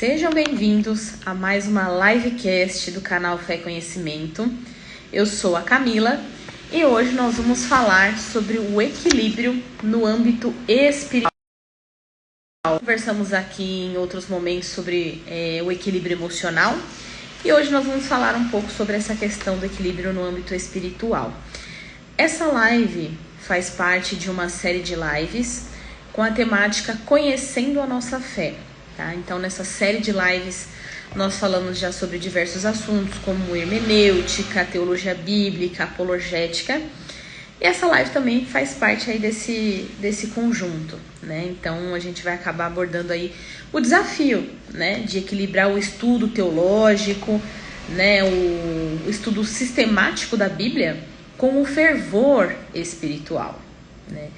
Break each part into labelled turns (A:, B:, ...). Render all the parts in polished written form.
A: Sejam bem-vindos a mais uma livecast do canal Fé e Conhecimento. Eu sou a Camila e hoje nós vamos falar sobre o equilíbrio no âmbito espiritual. Conversamos aqui em outros momentos sobre o equilíbrio emocional e hoje nós vamos falar um pouco sobre essa questão do equilíbrio no âmbito espiritual. Essa live faz parte de uma série de lives com a temática Conhecendo a Nossa Fé. Tá? Então, nessa série de lives, nós falamos já sobre diversos assuntos, como hermenêutica, teologia bíblica, apologética. E essa live também faz parte aí desse conjunto, né? Então, a gente vai acabar abordando aí o desafio, né, de equilibrar o estudo teológico, né, o estudo sistemático da Bíblia com o fervor espiritual, né?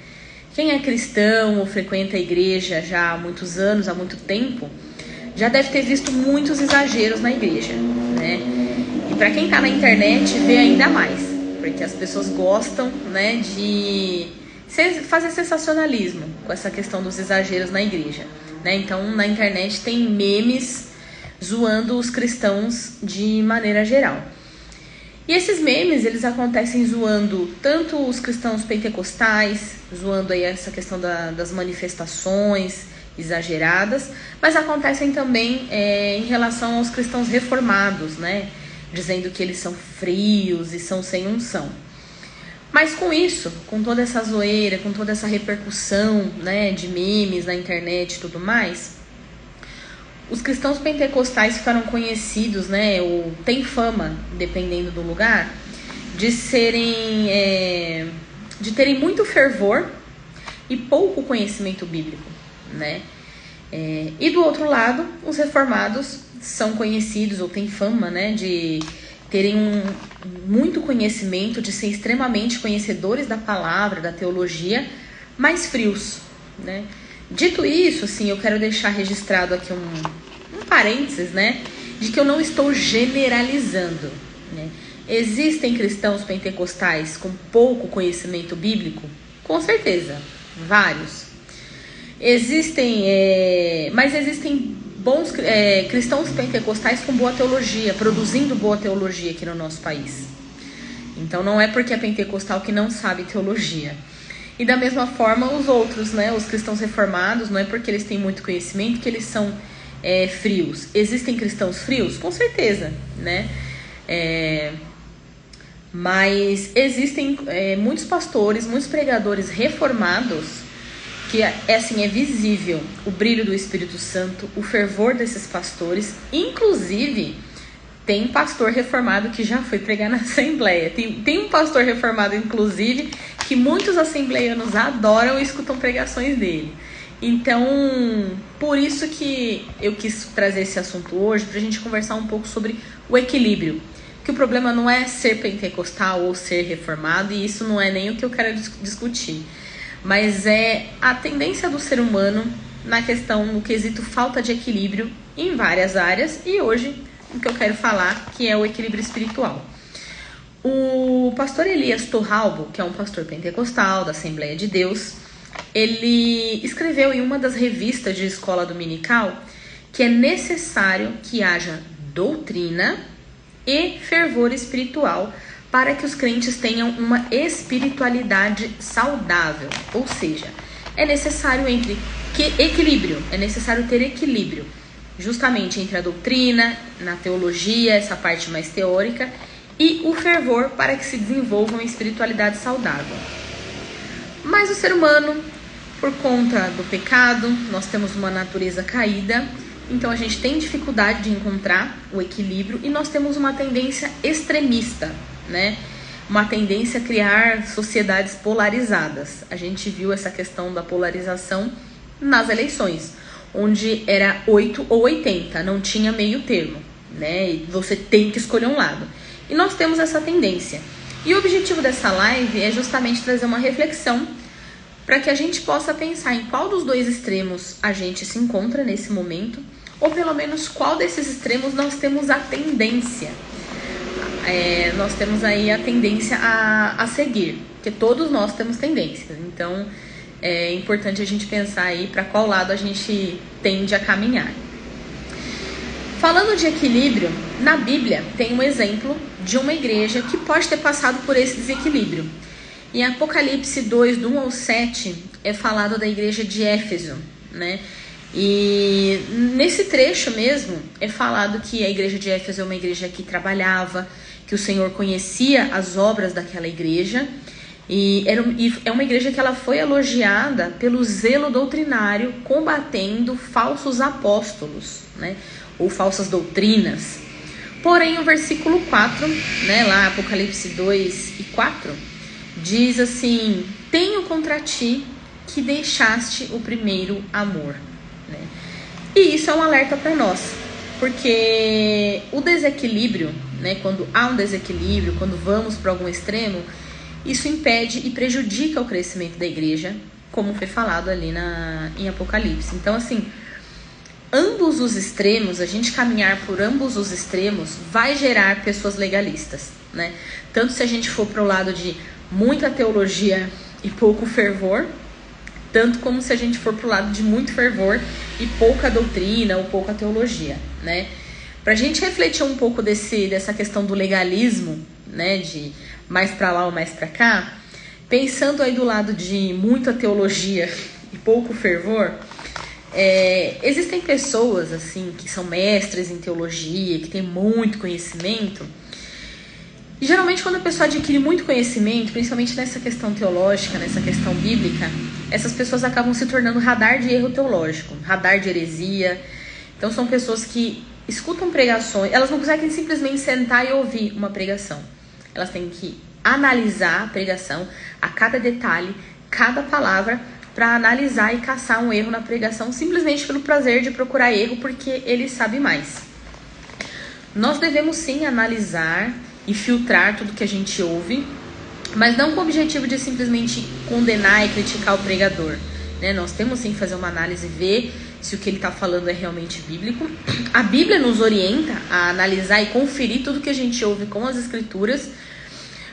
A: Quem é cristão ou frequenta a igreja já há muitos anos, há muito tempo, já deve ter visto muitos exageros na igreja, né? E para quem está na internet, vê ainda mais, porque as pessoas gostam, né, de fazer sensacionalismo com essa questão dos exageros na igreja, né? Então, na internet tem memes zoando os cristãos de maneira geral. E esses memes, eles acontecem zoando tanto os cristãos pentecostais, zoando aí essa questão das manifestações exageradas, mas acontecem também em relação aos cristãos reformados, né? Dizendo que eles são frios e são sem unção. Mas com isso, com toda essa zoeira, com toda essa repercussão, né, de memes na internet e tudo mais, os cristãos pentecostais ficaram conhecidos, né, ou têm fama, dependendo do lugar, de terem muito fervor e pouco conhecimento bíblico, né? E do outro lado, os reformados são conhecidos ou têm fama, né, de terem muito conhecimento, de ser extremamente conhecedores da palavra, da teologia, mas frios, né? Dito isso, assim, eu quero deixar registrado aqui um parênteses, né, de que eu não estou generalizando, né? Existem cristãos pentecostais com pouco conhecimento bíblico? Com certeza, vários. Mas existem bons cristãos pentecostais com boa teologia, produzindo boa teologia aqui no nosso país. Então não é porque é pentecostal que não sabe teologia. E da mesma forma os outros, né, os cristãos reformados, não é porque eles têm muito conhecimento que eles são frios. Existem cristãos frios? Com certeza, né? Mas existem muitos pastores, muitos pregadores reformados que assim, é visível o brilho do Espírito Santo, o fervor desses pastores. Inclusive, tem pastor reformado que já foi pregar na Assembleia. Tem um pastor reformado, inclusive, que muitos assembleianos adoram e escutam pregações dele. Então, por isso que eu quis trazer esse assunto hoje, para a gente conversar um pouco sobre o equilíbrio. Que o problema não é ser pentecostal ou ser reformado, e isso não é nem o que eu quero discutir. Mas é a tendência do ser humano na questão, no quesito falta de equilíbrio em várias áreas, e hoje o que eu quero falar, que é o equilíbrio espiritual. O pastor Elias Torralbo, que é um pastor pentecostal da Assembleia de Deus, ele escreveu em uma das revistas de escola dominical que é necessário que haja doutrina e fervor espiritual para que os crentes tenham uma espiritualidade saudável. Ou seja, é necessário é necessário ter equilíbrio, justamente entre a doutrina, na teologia, essa parte mais teórica, e o fervor para que se desenvolva uma espiritualidade saudável. Mas o ser humano, por conta do pecado, nós temos uma natureza caída, então a gente tem dificuldade de encontrar o equilíbrio e nós temos uma tendência extremista, né? Uma tendência a criar sociedades polarizadas. A gente viu essa questão da polarização nas eleições, onde era 8 ou 80, não tinha meio termo, né? E você tem que escolher um lado. E nós temos essa tendência. E o objetivo dessa live é justamente trazer uma reflexão para que a gente possa pensar em qual dos dois extremos a gente se encontra nesse momento, ou pelo menos qual desses extremos nós temos a tendência. Nós temos aí a tendência a seguir, porque todos nós temos tendências. Então, é importante a gente pensar aí para qual lado a gente tende a caminhar. Falando de equilíbrio, na Bíblia tem um exemplo de uma igreja que pode ter passado por esse desequilíbrio. Em Apocalipse 2, do 1 ao 7, é falado da igreja de Éfeso, né? E nesse trecho mesmo é falado que a igreja de Éfeso é uma igreja que trabalhava, que o Senhor conhecia as obras daquela igreja, e é uma igreja que ela foi elogiada pelo zelo doutrinário, combatendo falsos apóstolos, né, ou falsas doutrinas. Porém, o versículo 4, né, lá Apocalipse 2 e 4, diz assim: tenho contra ti que deixaste o primeiro amor. Né? E isso é um alerta para nós, porque o desequilíbrio, né, quando há um desequilíbrio, quando vamos para algum extremo, isso impede e prejudica o crescimento da igreja, como foi falado ali em Apocalipse. Então, assim, ambos os extremos, a gente caminhar por ambos os extremos, vai gerar pessoas legalistas, né? Tanto se a gente for para o lado de muita teologia e pouco fervor, tanto como se a gente for para o lado de muito fervor e pouca doutrina ou pouca teologia, né? Para a gente refletir um pouco dessa questão do legalismo, né, de mais para lá ou mais para cá, pensando aí do lado de muita teologia e pouco fervor, existem pessoas assim que são mestres em teologia, que têm muito conhecimento. E geralmente quando a pessoa adquire muito conhecimento, principalmente nessa questão teológica, nessa questão bíblica, essas pessoas acabam se tornando radar de erro teológico, radar de heresia. Então são pessoas que escutam pregações, elas não conseguem simplesmente sentar e ouvir uma pregação. Elas têm que analisar a pregação, a cada detalhe, cada palavra, para analisar e caçar um erro na pregação, simplesmente pelo prazer de procurar erro, porque ele sabe mais. Nós devemos sim analisar e filtrar tudo que a gente ouve, mas não com o objetivo de simplesmente condenar e criticar o pregador, né? Nós temos sim que fazer uma análise e ver se o que ele está falando é realmente bíblico. A Bíblia nos orienta a analisar e conferir tudo que a gente ouve com as escrituras,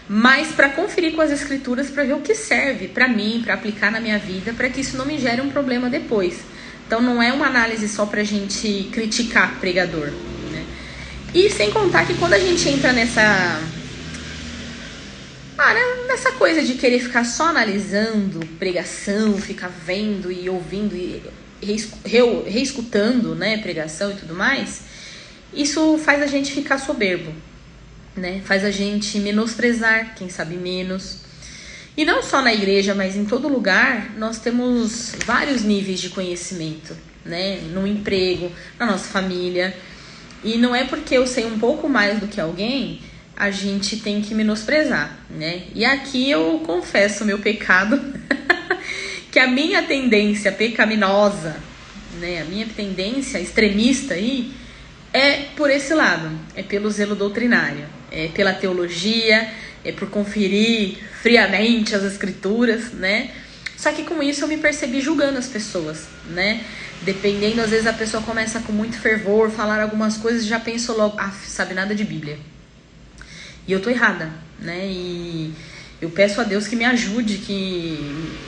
A: mas para conferir com as escrituras, para ver o que serve para mim, para aplicar na minha vida, para que isso não me gere um problema depois. Então não é uma análise só para a gente criticar o pregador. E sem contar que quando a gente entra nessa coisa de querer ficar só analisando pregação, ficar vendo e ouvindo e reescutando, né, pregação e tudo mais, isso faz a gente ficar soberbo, né? Faz a gente menosprezar quem sabe menos. E não só na igreja, mas em todo lugar, nós temos vários níveis de conhecimento, né? No emprego, na nossa família. E não é porque eu sei um pouco mais do que alguém, a gente tem que menosprezar, né? E aqui eu confesso o meu pecado, que a minha tendência pecaminosa, né? A minha tendência extremista aí é por esse lado, é pelo zelo doutrinário, é pela teologia, é por conferir friamente as escrituras, né? Só que com isso eu me percebi julgando as pessoas, né? Dependendo, às vezes a pessoa começa com muito fervor, falar algumas coisas e já penso logo, sabe nada de Bíblia. E eu tô errada, né? E eu peço a Deus que me ajude, que...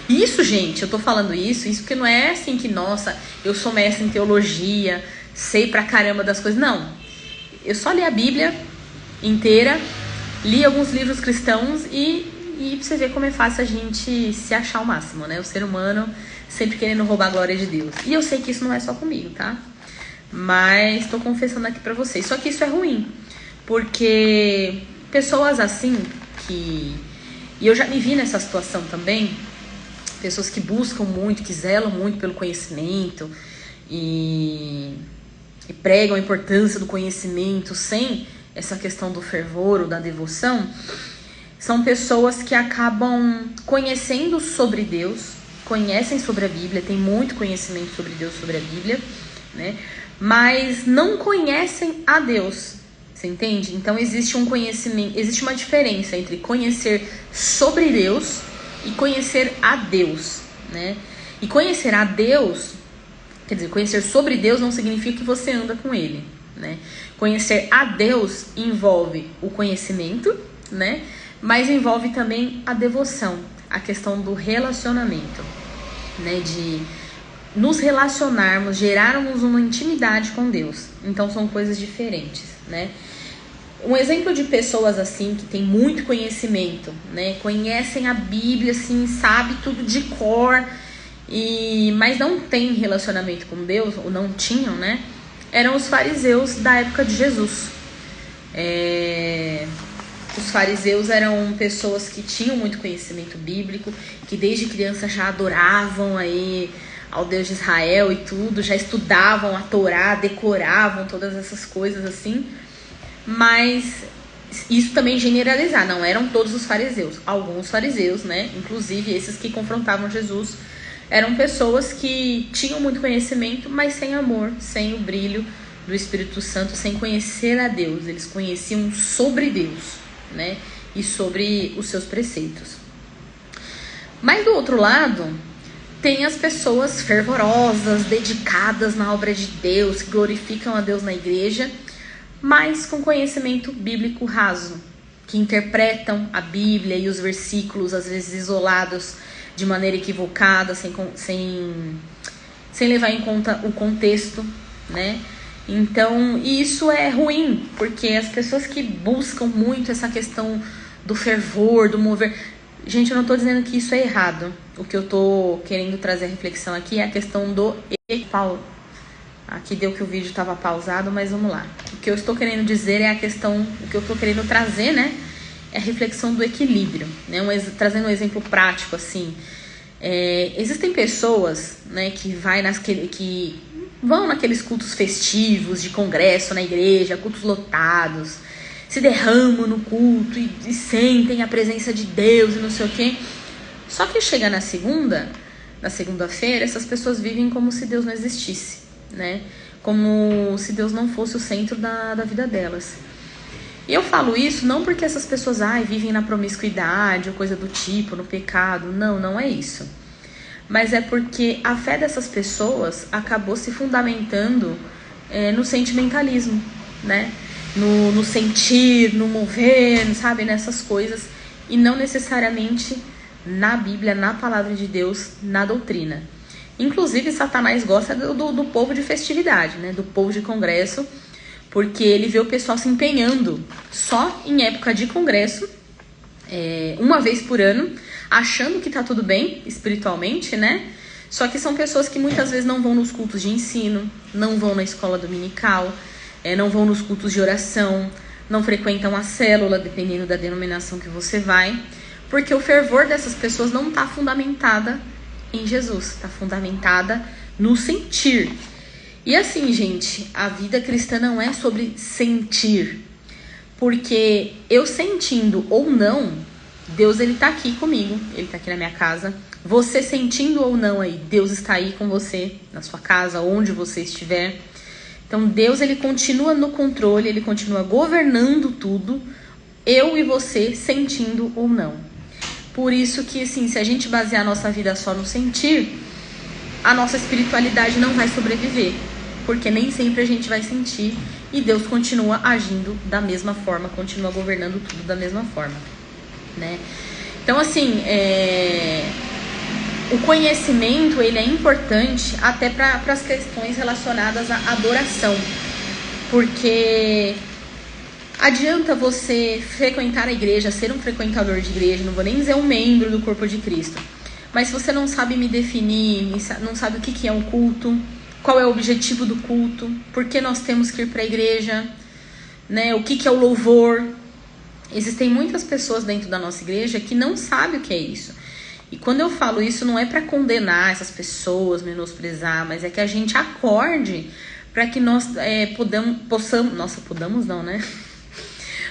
A: Isso, gente, eu tô falando isso que não é assim que, nossa, eu sou mestre em teologia, sei pra caramba das coisas. Não, eu só li a Bíblia inteira, li alguns livros cristãos e pra você ver como é fácil a gente se achar ao máximo, né? O ser humano sempre querendo roubar a glória de Deus. E eu sei que isso não é só comigo, tá? Mas tô confessando aqui pra vocês. Só que isso é ruim, porque pessoas assim que... E eu já me vi nessa situação também. Pessoas que buscam muito, que zelam muito pelo conhecimento e pregam a importância do conhecimento sem essa questão do fervor ou da devoção. São pessoas que acabam conhecendo sobre Deus, conhecem sobre a Bíblia, têm muito conhecimento sobre Deus, sobre a Bíblia, né? Mas não conhecem a Deus, você entende? Então existe um conhecimento, existe uma diferença entre conhecer sobre Deus e conhecer a Deus, né? E conhecer a Deus, quer dizer, conhecer sobre Deus não significa que você anda com Ele, né? Conhecer a Deus envolve o conhecimento, né? Mas envolve também a devoção, a questão do relacionamento, né? De nos relacionarmos, gerarmos uma intimidade com Deus. Então são coisas diferentes, né? Um exemplo de pessoas assim, que tem muito conhecimento, né? Conhecem a Bíblia, assim, sabe tudo de cor, mas não tem relacionamento com Deus, ou não tinham, né? Eram os fariseus da época de Jesus. Os fariseus eram pessoas que tinham muito conhecimento bíblico, que desde criança já adoravam aí ao Deus de Israel e tudo, já estudavam a Torá, decoravam todas essas coisas assim. Mas isso também generalizar, não eram todos os fariseus. Alguns fariseus, né, inclusive esses que confrontavam Jesus, eram pessoas que tinham muito conhecimento, mas sem amor, sem o brilho do Espírito Santo, sem conhecer a Deus. Eles conheciam sobre Deus, né, e sobre os seus preceitos. Mas do outro lado, tem as pessoas fervorosas, dedicadas na obra de Deus, que glorificam a Deus na igreja, mas com conhecimento bíblico raso, que interpretam a Bíblia e os versículos, às vezes isolados, de maneira equivocada, sem levar em conta o contexto, né? Então, isso é ruim, porque as pessoas que buscam muito essa questão do fervor, do mover... Gente, eu não estou dizendo que isso é errado. O que eu estou querendo trazer a reflexão aqui é a questão do... Aqui deu que o vídeo estava pausado, mas vamos lá. O que eu estou querendo dizer é a questão... O que eu estou querendo trazer, né? É a reflexão do equilíbrio, né? Trazendo um exemplo prático, assim. Existem pessoas, né, que vão naqueles cultos festivos de congresso na igreja, cultos lotados, se derramam no culto e sentem a presença de Deus e não sei o quê. Só que chega na segunda-feira, essas pessoas vivem como se Deus não existisse, né? Como se Deus não fosse o centro da vida delas. E eu falo isso não porque essas pessoas vivem na promiscuidade ou coisa do tipo, no pecado. Não, não é isso. Mas é porque a fé dessas pessoas acabou se fundamentando no sentimentalismo, né? No sentir, no mover, sabe? Nessas coisas. E não necessariamente na Bíblia, na palavra de Deus, na doutrina. Inclusive, Satanás gosta do povo de festividade, né? Do povo de congresso, porque ele vê o pessoal se empenhando só em época de congresso, uma vez por ano, achando que tá tudo bem espiritualmente, né? Só que são pessoas que muitas vezes não vão nos cultos de ensino, não vão na escola dominical, não vão nos cultos de oração, não frequentam a célula, dependendo da denominação que você vai, porque o fervor dessas pessoas não tá fundamentada em Jesus, tá fundamentada no sentir. E assim, gente, a vida cristã não é sobre sentir, porque eu sentindo ou não, Deus, ele tá aqui comigo, ele tá aqui na minha casa. Você sentindo ou não aí, Deus está aí com você, na sua casa, onde você estiver. Então Deus, ele continua no controle, ele continua governando tudo, eu e você sentindo ou não. Por isso que, assim, se a gente basear a nossa vida só no sentir, a nossa espiritualidade não vai sobreviver, porque nem sempre a gente vai sentir e Deus continua agindo da mesma forma, continua governando tudo da mesma forma, né? Então, assim, o conhecimento, ele é importante até para as questões relacionadas à adoração, porque adianta você frequentar a igreja, ser um frequentador de igreja, não vou nem dizer um membro do corpo de Cristo, mas se você não sabe me definir, não sabe o que é um culto, qual é o objetivo do culto, por que nós temos que ir para a igreja, né? O que é o louvor. Existem muitas pessoas dentro da nossa igreja que não sabem o que é isso. E quando eu falo isso, não é para condenar essas pessoas, menosprezar, mas é que a gente acorde para que nós possamos... Nossa, podamos não, né?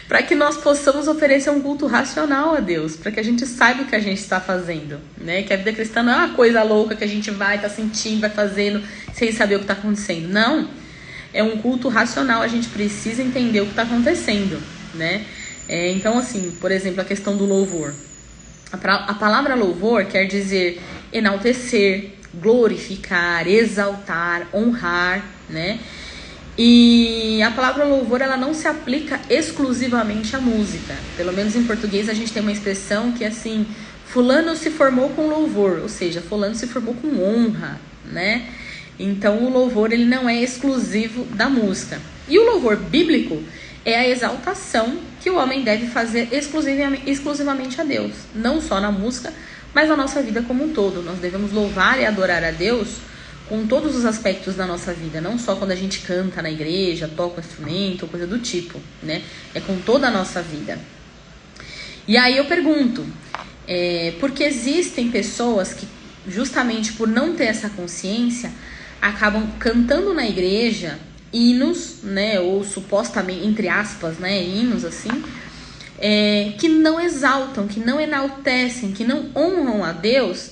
A: Para que nós possamos oferecer um culto racional a Deus, para que a gente saiba o que a gente está fazendo, né? Que a vida cristã não é uma coisa louca que a gente tá sentindo, vai fazendo, sem saber o que está acontecendo. Não, é um culto racional, a gente precisa entender o que está acontecendo, né? Então, assim, por exemplo, a questão do louvor. A palavra louvor quer dizer enaltecer, glorificar, exaltar, honrar, né? E a palavra louvor, ela não se aplica exclusivamente à música. Pelo menos em português a gente tem uma expressão que é assim: fulano se formou com louvor, ou seja, fulano se formou com honra, né? Então o louvor ele não é exclusivo da música. E o louvor bíblico é a exaltação que o homem deve fazer exclusivamente a Deus. Não só na música, mas na nossa vida como um todo. Nós devemos louvar e adorar a Deus com todos os aspectos da nossa vida. Não só quando a gente canta na igreja, toca um instrumento, coisa do tipo, né? É com toda a nossa vida. E aí eu pergunto, porque existem pessoas que, justamente por não ter essa consciência, acabam cantando na igreja hinos, né, ou supostamente, entre aspas, né, hinos assim, que não exaltam, que não enaltecem, que não honram a Deus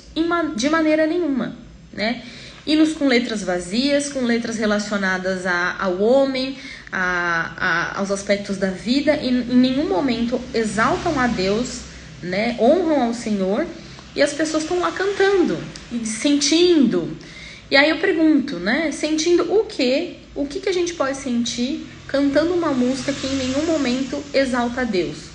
A: de maneira nenhuma, né? Hinos com letras vazias, com letras relacionadas ao homem, aos aspectos da vida, e em nenhum momento exaltam a Deus, né, honram ao Senhor, e as pessoas estão lá cantando e sentindo. E aí eu pergunto, né, sentindo o quê? O que a gente pode sentir cantando uma música que em nenhum momento exalta a Deus?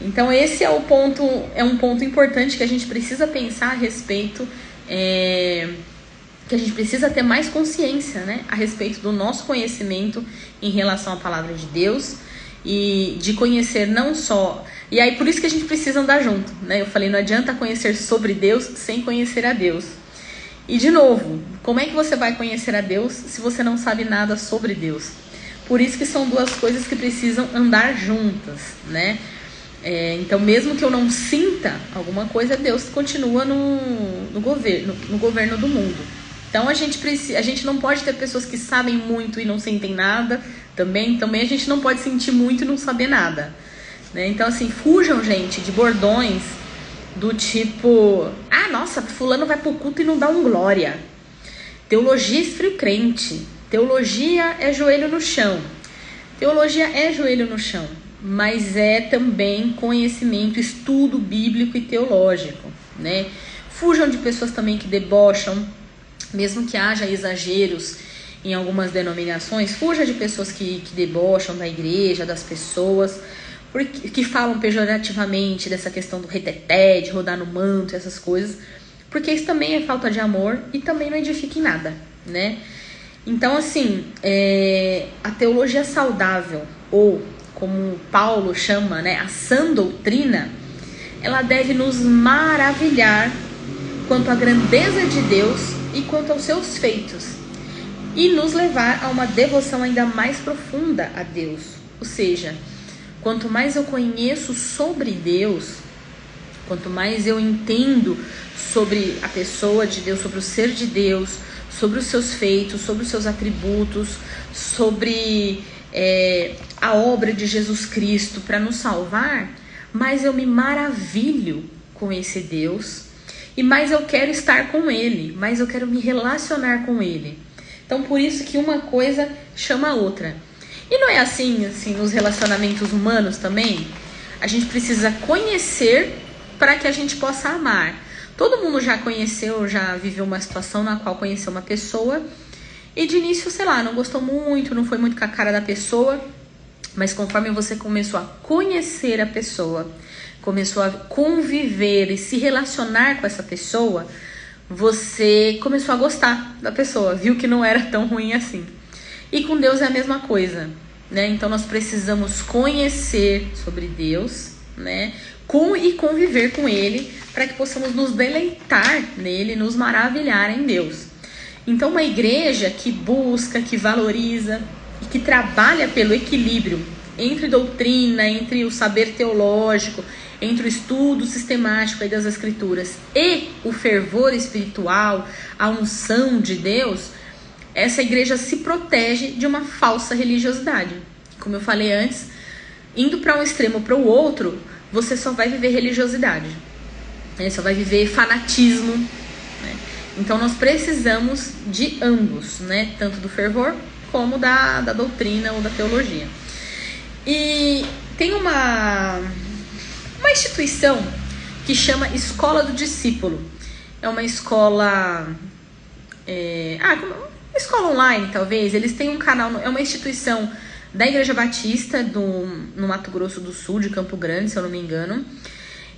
A: Então esse é um ponto importante que a gente precisa pensar a respeito, que a gente precisa ter mais consciência, né, a respeito do nosso conhecimento em relação à palavra de Deus, e de conhecer não só... E aí por isso que a gente precisa andar junto, né? Eu falei, não adianta conhecer sobre Deus sem conhecer a Deus. E de novo, como é que você vai conhecer a Deus se você não sabe nada sobre Deus? Por isso que são duas coisas que precisam andar juntas, né? Então, mesmo que eu não sinta alguma coisa, Deus continua no governo do mundo. Então, a gente não pode ter pessoas que sabem muito e não sentem nada. Também a gente não pode sentir muito e não saber nada, né? Então, assim, fujam, gente, de bordões do tipo, nossa, fulano vai pro culto e não dá um glória. Teologia esfria o crente. Teologia é joelho no chão. Teologia é joelho no chão, mas é também conhecimento, estudo bíblico e teológico, né? Fujam de pessoas também que debocham, mesmo que haja exageros em algumas denominações. Fuja de pessoas que debocham da igreja, das pessoas, que falam pejorativamente dessa questão do reteté, de rodar no manto, essas coisas, porque isso também é falta de amor e também não edifica em nada, né? Então, assim, a teologia saudável, ou como Paulo chama, né, a sã doutrina, ela deve nos maravilhar quanto à grandeza de Deus e quanto aos seus feitos, e nos levar a uma devoção ainda mais profunda a Deus. Ou seja, quanto mais eu conheço sobre Deus, quanto mais eu entendo sobre a pessoa de Deus, sobre o ser de Deus, sobre os seus feitos, sobre os seus atributos, sobre a obra de Jesus Cristo para nos salvar, mais eu me maravilho com esse Deus, e mais eu quero estar com Ele, mais eu quero me relacionar com Ele. Então, por isso que uma coisa chama a outra. E não é assim nos relacionamentos humanos também? A gente precisa conhecer para que a gente possa amar. Todo mundo já conheceu, já viveu uma situação na qual conheceu uma pessoa e de início, sei lá, não gostou muito, não foi muito com a cara da pessoa, mas conforme você começou a conhecer a pessoa, começou a conviver e se relacionar com essa pessoa, você começou a gostar da pessoa, viu que não era tão ruim assim. E com Deus é a mesma coisa, né? Então nós precisamos conhecer sobre Deus, né? E conviver com Ele, para que possamos nos deleitar nele, nos maravilhar em Deus. Então uma igreja que busca, que valoriza e que trabalha pelo equilíbrio entre doutrina, entre o saber teológico, entre o estudo sistemático aí das Escrituras e o fervor espiritual, a unção de Deus, essa igreja se protege de uma falsa religiosidade. Como eu falei antes, indo para um extremo ou para o outro, você só vai viver religiosidade, né? Só vai viver fanatismo, né? Então nós precisamos de ambos, né? Tanto do fervor como da doutrina ou da teologia. E tem uma instituição que chama Escola do Discípulo. É uma escola... escola online, talvez. Eles têm um canal, é uma instituição da Igreja Batista no Mato Grosso do Sul, de Campo Grande, se eu não me engano.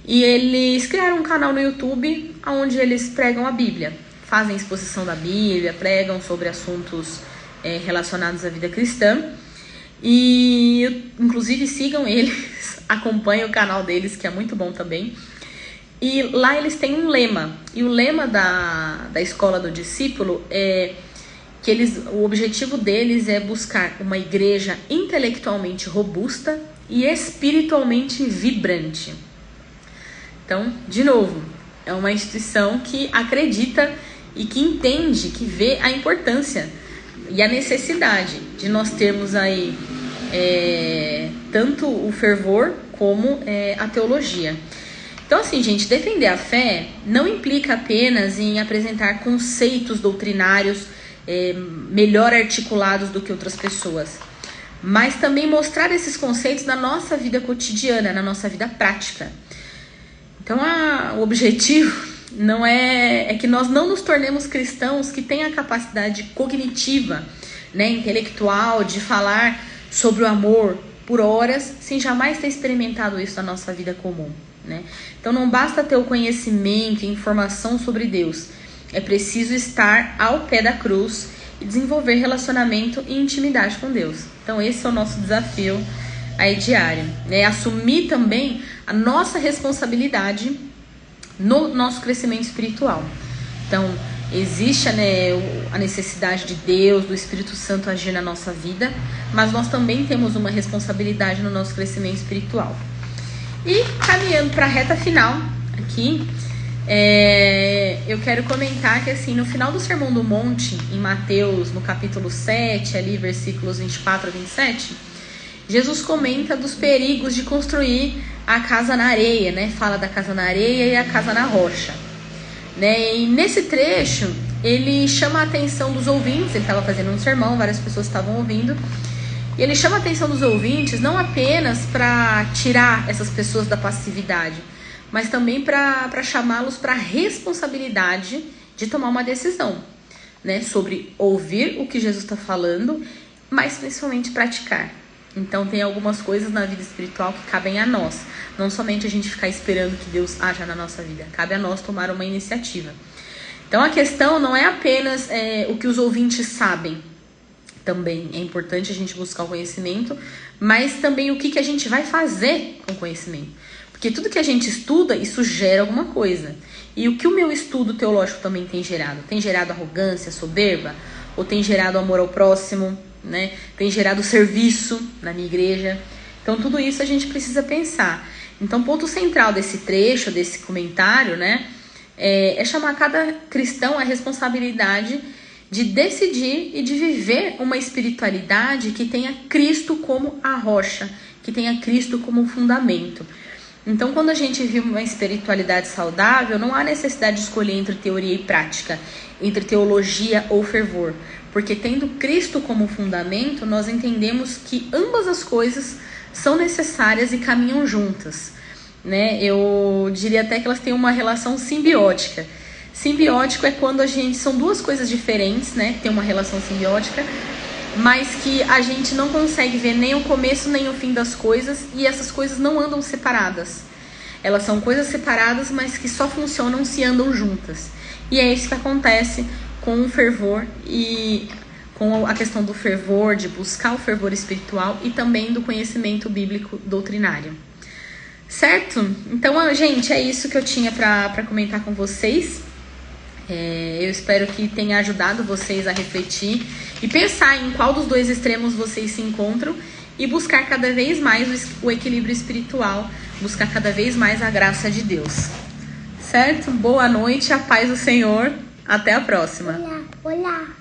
A: E eles criaram um canal no YouTube onde eles pregam a Bíblia. fazem exposição da Bíblia, pregam sobre assuntos relacionados à vida cristã. E inclusive sigam eles, acompanhem o canal deles, que é muito bom também. E lá eles têm um lema, e o lema da Escola do Discípulo é que o objetivo deles é buscar uma igreja intelectualmente robusta e espiritualmente vibrante. Então, de novo, é uma instituição que acredita e que entende, que vê a importância e a necessidade de nós termos aí tanto o fervor como a teologia. Então, assim, gente, defender a fé não implica apenas em apresentar conceitos doutrinários melhor articulados do que outras pessoas, mas também mostrar esses conceitos na nossa vida cotidiana, na nossa vida prática. Então, o objetivo não é que nós não nos tornemos cristãos que têm a capacidade cognitiva, intelectual, de falar sobre o amor por horas, sem jamais ter experimentado isso na nossa vida comum. Então não basta ter o conhecimento e informação sobre Deus, é preciso estar ao pé da cruz e desenvolver relacionamento e intimidade com Deus. Então esse é o nosso desafio aí diário, assumir também a nossa responsabilidade no nosso crescimento espiritual. Então existe a necessidade de Deus, do Espírito Santo agir na nossa vida, mas nós também temos uma responsabilidade no nosso crescimento espiritual. E caminhando para a reta final aqui, eu quero comentar que assim, no final do Sermão do Monte, em Mateus, no capítulo 7, ali, versículos 24 a 27, Jesus comenta dos perigos de construir a casa na areia, Fala da casa na areia e a casa na rocha. E nesse trecho, ele chama a atenção dos ouvintes, ele estava fazendo um sermão, várias pessoas estavam ouvindo, e ele chama a atenção dos ouvintes não apenas para tirar essas pessoas da passividade, mas também para chamá-los para a responsabilidade de tomar uma decisão, sobre ouvir o que Jesus está falando, mas principalmente praticar. Então tem algumas coisas na vida espiritual que cabem a nós, não somente a gente ficar esperando que Deus haja na nossa vida, cabe a nós tomar uma iniciativa. Então a questão não é apenas o que os ouvintes sabem, também é importante a gente buscar o conhecimento, mas também o que a gente vai fazer com o conhecimento. Porque tudo que a gente estuda, isso gera alguma coisa. E o que o meu estudo teológico também tem gerado? Tem gerado arrogância, soberba? Ou tem gerado amor ao próximo? Tem gerado serviço na minha igreja? Então tudo isso a gente precisa pensar. Então o ponto central desse trecho, desse comentário, é chamar cada cristão à responsabilidade de decidir e de viver uma espiritualidade que tenha Cristo como a rocha, que tenha Cristo como fundamento. Então, quando a gente vive uma espiritualidade saudável, não há necessidade de escolher entre teoria e prática, entre teologia ou fervor, porque tendo Cristo como fundamento, nós entendemos que ambas as coisas são necessárias e caminham juntas. Eu diria até que elas têm uma relação simbiótica. Simbiótico é quando são duas coisas diferentes, tem uma relação simbiótica, mas que a gente não consegue ver nem o começo nem o fim das coisas, e essas coisas não andam separadas. Elas são coisas separadas, mas que só funcionam se andam juntas. E é isso que acontece com o fervor e com a questão do fervor, de buscar o fervor espiritual e também do conhecimento bíblico doutrinário. Certo? Então, gente, é isso que eu tinha para comentar com vocês. Eu espero que tenha ajudado vocês a refletir e pensar em qual dos dois extremos vocês se encontram e buscar cada vez mais o equilíbrio espiritual, buscar cada vez mais a graça de Deus. Certo? Boa noite, a paz do Senhor. Até a próxima.
B: Olá.